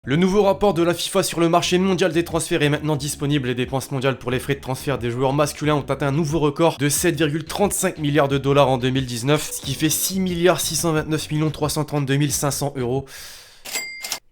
Le nouveau rapport de la FIFA sur le marché mondial des transferts est maintenant disponible. Les dépenses mondiales pour les frais de transfert des joueurs masculins ont atteint un nouveau record de 7,35 milliards de dollars en 2019, ce qui fait 6 milliards 629 332 500 euros.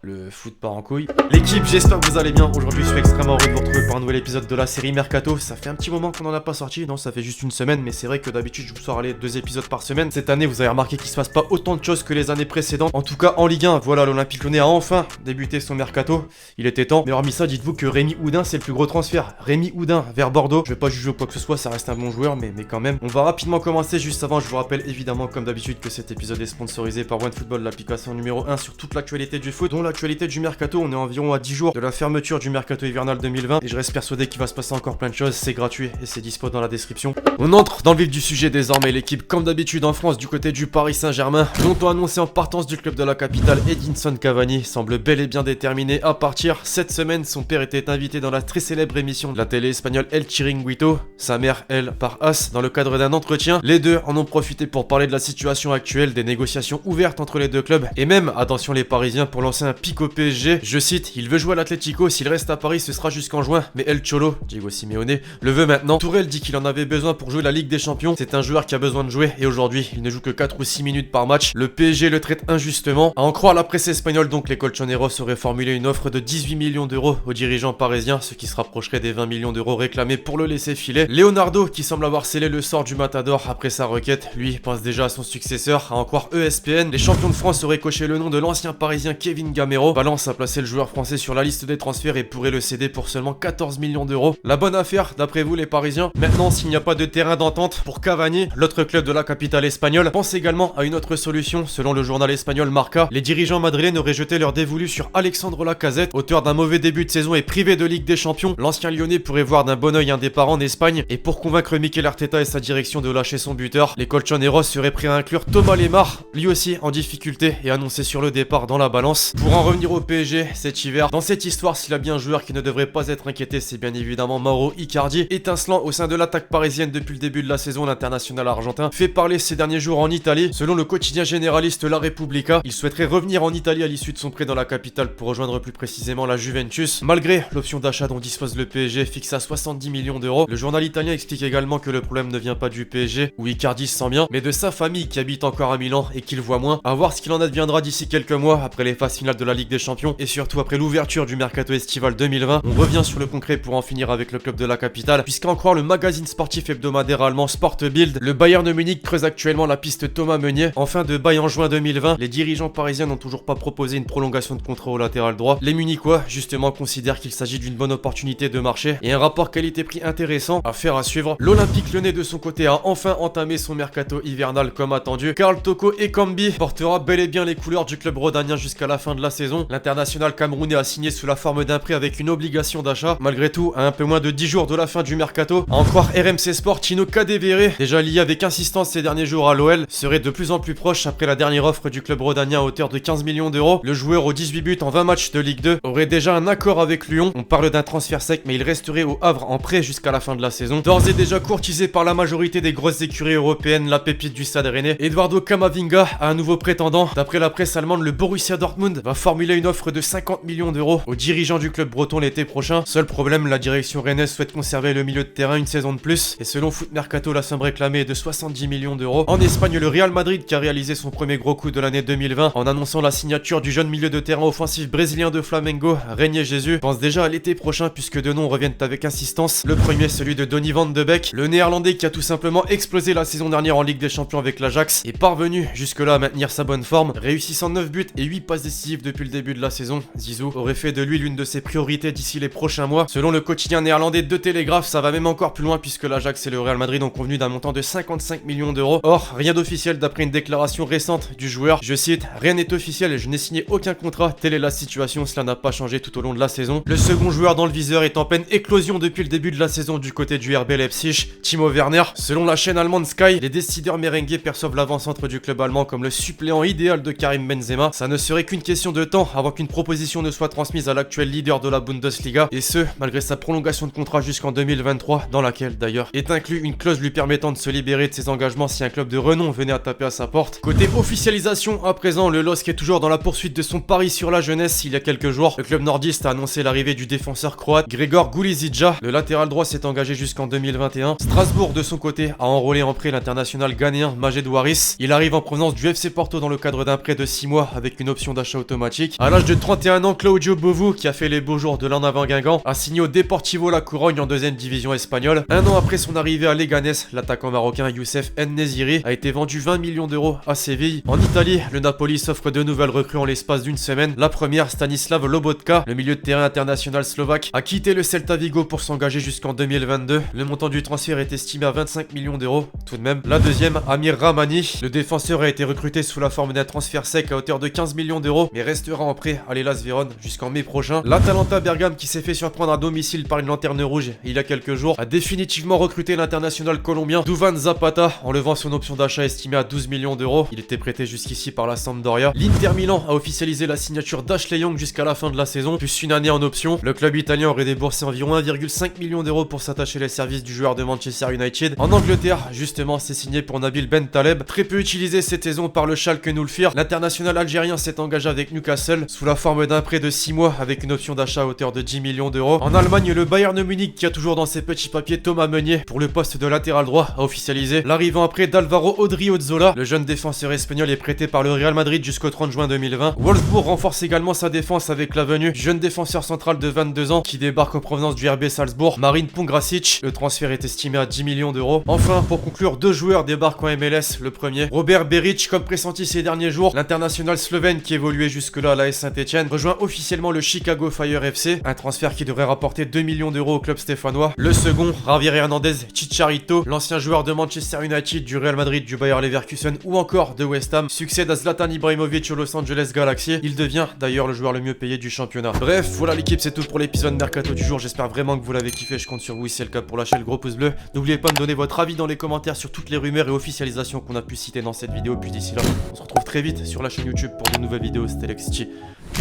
Le foot part en couille. L'équipe, j'espère que vous allez bien. Aujourd'hui, je suis extrêmement heureux de vous retrouver pour un nouvel épisode de la série Mercato. Ça fait un petit moment qu'on en a pas sorti, non, ça fait juste une semaine, mais c'est vrai que d'habitude, je vous sors aller 2 épisodes par semaine. Cette année, vous avez remarqué qu'il se passe pas autant de choses que les années précédentes. En tout cas, en Ligue 1, voilà, l'Olympique Lyonnais a enfin débuté son Mercato. Il était temps. Mais hormis ça, dites-vous que Rémi Oudin, c'est le plus gros transfert. Rémi Oudin vers Bordeaux. Je vais pas juger ou quoi que ce soit, ça reste un bon joueur, mais quand même. On va rapidement commencer. Juste avant, je vous rappelle évidemment, comme d'habitude, que cet épisode est sponsorisé par OneFootball, l'application numéro 1 sur toute l'actualité du foot, dont l'actualité du Mercato. On est environ à 10 jours de la fermeture du mercato hivernal 2020 et je reste persuadé qu'il va se passer encore plein de choses. C'est gratuit et c'est dispo dans la description. On entre dans le vif du sujet désormais. L'équipe, comme d'habitude en France, du côté du Paris Saint-Germain, dont on a annoncé en partance du club de la capitale, Edinson Cavani semble bel et bien déterminé à partir. Cette semaine, son père était invité dans la très célèbre émission de la télé espagnole El Chiringuito. Sa mère, elle, par As, dans le cadre d'un entretien. Les deux en ont profité pour parler de la situation actuelle, des négociations ouvertes entre les deux clubs et même, attention les Parisiens, pour lancer un pic au PSG. Je cite, il veut jouer à l'Atlético, s'il reste à Paris ce sera jusqu'en juin, mais El Cholo, Diego Simeone, le veut maintenant. Tourelle dit qu'il en avait besoin pour jouer la Ligue des Champions, c'est un joueur qui a besoin de jouer et aujourd'hui il ne joue que 4 ou 6 minutes par match. Le PSG le traite injustement. À en croire la presse espagnole donc, les Colchoneros auraient formulé une offre de 18 millions d'euros aux dirigeants parisiens, ce qui se rapprocherait des 20 millions d'euros réclamés pour le laisser filer. Leonardo, qui semble avoir scellé le sort du Matador après sa requête, lui pense déjà à son successeur. À en croire ESPN, les champions de France auraient coché le nom de l'ancien parisien Kevin Gamero. Valence a placé le joueur français sur la liste des transferts et pourrait le céder pour seulement 14 millions d'euros. La bonne affaire, d'après vous les Parisiens. Maintenant, s'il n'y a pas de terrain d'entente pour Cavani, l'autre club de la capitale espagnole pense également à une autre solution. Selon le journal espagnol Marca, les dirigeants madrilènes auraient jeté leur dévolu sur Alexandre Lacazette. Auteur d'un mauvais début de saison et privé de Ligue des Champions, l'ancien Lyonnais pourrait voir d'un bon oeil un départ en Espagne. Et pour convaincre Mikel Arteta et sa direction de lâcher son buteur, les Colchoneros seraient prêts à inclure Thomas Lemar, lui aussi en difficulté et annoncé sur le départ dans la balance. Pour en revenir au PSG cet hiver, dans cette histoire, s'il y a bien un joueur qui ne devrait pas être inquiété, c'est bien évidemment Mauro Icardi. Étincelant au sein de l'attaque parisienne depuis le début de la saison, l'international argentin fait parler ces derniers jours en Italie. Selon le quotidien généraliste La Repubblica, il souhaiterait revenir en Italie à l'issue de son prêt dans la capitale pour rejoindre plus précisément la Juventus. Malgré l'option d'achat dont dispose le PSG fixée à 70 millions d'euros, le journal italien explique également que le problème ne vient pas du PSG, où Icardi se sent bien, mais de sa famille qui habite encore à Milan et qu'il voit moins. À voir ce qu'il en adviendra d'ici quelques mois, après les phases finales de la Ligue des Champions et surtout après l'ouverture du mercato estival 2020. On revient sur le concret pour en finir avec le club de la capitale, puisqu'à en croire le magazine sportif hebdomadaire allemand Sport Bild, le Bayern de Munich creuse actuellement la piste Thomas Meunier. En fin de bail en juin 2020, les dirigeants parisiens n'ont toujours pas proposé une prolongation de contrat au latéral droit. Les Munichois, justement, considèrent qu'il s'agit d'une bonne opportunité de marché et un rapport qualité-prix intéressant à faire à suivre. L'Olympique Lyonnais de son côté a enfin entamé son mercato hivernal comme attendu. Karl Toko Ekambi portera bel et bien les couleurs du club rhodanien jusqu'à la fin de la saison. L'international camerounais a signé sous la forme d'un prêt avec une obligation d'achat. Malgré tout, à un peu moins de 10 jours de la fin du mercato, à en croire RMC Sport, Tino Kadewere, déjà lié avec insistance ces derniers jours à l'OL, serait de plus en plus proche après la dernière offre du club rhodanien à hauteur de 15 millions d'euros. Le joueur aux 18 buts en 20 matchs de Ligue 2 aurait déjà un accord avec Lyon. On parle d'un transfert sec, mais il resterait au Havre en prêt jusqu'à la fin de la saison. D'ores et déjà courtisé par la majorité des grosses écuries européennes, la pépite du Stade Rennais, Eduardo Camavinga a un nouveau prétendant. D'après la presse allemande, le Borussia Dortmund va formuler une offre de 50 millions d'euros aux dirigeants du club breton l'été prochain. Seul problème, la direction rennaise souhaite conserver le milieu de terrain une saison de plus. Et selon Foot Mercato, la somme réclamée est de 70 millions d'euros. En Espagne, le Real Madrid, qui a réalisé son premier gros coup de l'année 2020 en annonçant la signature du jeune milieu de terrain offensif brésilien de Flamengo, Reinier Jesus, pense déjà à l'été prochain puisque deux noms reviennent avec insistance. Le premier, celui de Donny van de Beek, le néerlandais qui a tout simplement explosé la saison dernière en Ligue des Champions avec l'Ajax, est parvenu jusque-là à maintenir sa bonne forme, réussissant 9 buts et 8 passes décisives depuis le début de la saison. Zizou aurait fait de lui l'une de ses priorités d'ici les prochains mois. Selon le quotidien néerlandais De Telegraph, ça va même encore plus loin puisque l'Ajax et le Real Madrid ont convenu d'un montant de 55 millions d'euros. Or, rien d'officiel d'après une déclaration récente du joueur. Je cite, rien n'est officiel et je n'ai signé aucun contrat. Telle est la situation, cela n'a pas changé tout au long de la saison. Le second joueur dans le viseur est en pleine éclosion depuis le début de la saison du côté du RB Leipzig, Timo Werner. Selon la chaîne allemande Sky, les décideurs merengues perçoivent l'avant-centre du club allemand comme le suppléant idéal de Karim Benzema. Ça ne serait qu'une question de de temps avant qu'une proposition ne soit transmise à l'actuel leader de la Bundesliga, et ce, malgré sa prolongation de contrat jusqu'en 2023, dans laquelle d'ailleurs est inclus une clause lui permettant de se libérer de ses engagements si un club de renom venait à taper à sa porte. Côté officialisation, à présent, le LOSC est toujours dans la poursuite de son pari sur la jeunesse. Il y a quelques jours, le club nordiste a annoncé l'arrivée du défenseur croate Gregor Gulizidja. Le latéral droit s'est engagé jusqu'en 2021. Strasbourg, de son côté, a enrôlé en prêt l'international ghanéen Majed Waris. Il arrive en provenance du FC Porto dans le cadre d'un prêt de 6 mois avec une option d'achat automatique. À l'âge de 31 ans, Claudio Bovu, qui a fait les beaux jours de l'an avant Guingamp, a signé au Deportivo La Corogne en 2ème division espagnole. Un an après son arrivée à Leganés, l'attaquant marocain Youssef En-Neziri a été vendu 20 millions d'euros à Séville. En Italie, le Napoli s'offre de nouvelles recrues en l'espace d'une semaine. La première, Stanislav Lobotka, le milieu de terrain international slovaque, a quitté le Celta Vigo pour s'engager jusqu'en 2022. Le montant du transfert est estimé à 25 millions d'euros. Tout de même. La deuxième, Amir Rahmani. Le défenseur a été recruté sous la forme d'un transfert sec à hauteur de 15 millions d'euros, mais restera en prêt à l'Hellas Vérone jusqu'en mai prochain. L'Atalanta Bergame, qui s'est fait surprendre à domicile par une lanterne rouge il y a quelques jours, a définitivement recruté l'international colombien Duvan Zapata en levant son option d'achat estimée à 12 millions d'euros. Il était prêté jusqu'ici par la Sampdoria. L'Inter Milan a officialisé la signature d'Ashley Young jusqu'à la fin de la saison, plus une année en option. Le club italien aurait déboursé environ 1,5 million d'euros pour s'attacher les services du joueur de Manchester United. En Angleterre, justement, c'est signé pour Nabil Ben Taleb. Très peu utilisé cette saison par le Schalke 04, l'international algérien s'est engagé avec Newcastle sous la forme d'un prêt de 6 mois avec une option d'achat à hauteur de 10 millions d'euros. En Allemagne, le Bayern Munich, qui a toujours dans ses petits papiers Thomas Meunier pour le poste de latéral droit, a officialisé l'arrivant après d'Alvaro Odriozola. Le jeune défenseur espagnol est prêté par le Real Madrid jusqu'au 30 juin 2020. Wolfsburg renforce également sa défense avec la venue du jeune défenseur central de 22 ans qui débarque en provenance du RB Salzbourg, Marin Pongracic. Le transfert est estimé à 10 millions d'euros. Enfin, pour conclure, deux joueurs débarquent en MLS. Le premier, Robert Beric, comme pressenti ces derniers jours, l'international slovène qui évoluait jusque-là à l'AS Saint-Etienne, rejoint officiellement le Chicago Fire FC, un transfert qui devrait rapporter 2 millions d'euros au club stéphanois. Le second, Javier Hernandez Chicharito, l'ancien joueur de Manchester United, du Real Madrid, du Bayer Leverkusen ou encore de West Ham, succède à Zlatan Ibrahimovic au Los Angeles Galaxy. Il devient d'ailleurs le joueur le mieux payé du championnat. Bref, voilà l'équipe, c'est tout pour l'épisode Mercato du jour. J'espère vraiment que vous l'avez kiffé, je compte sur vous si c'est le cas pour lâcher le gros pouce bleu. N'oubliez pas de me donner votre avis dans les commentaires sur toutes les rumeurs et officialisations qu'on a pu citer dans cette vidéo. Puis d'ici là, on se retrouve très vite sur la chaîne YouTube pour de nouvelles vidéos. C'était Lexchi.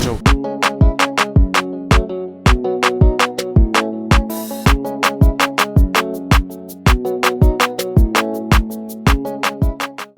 Ciao.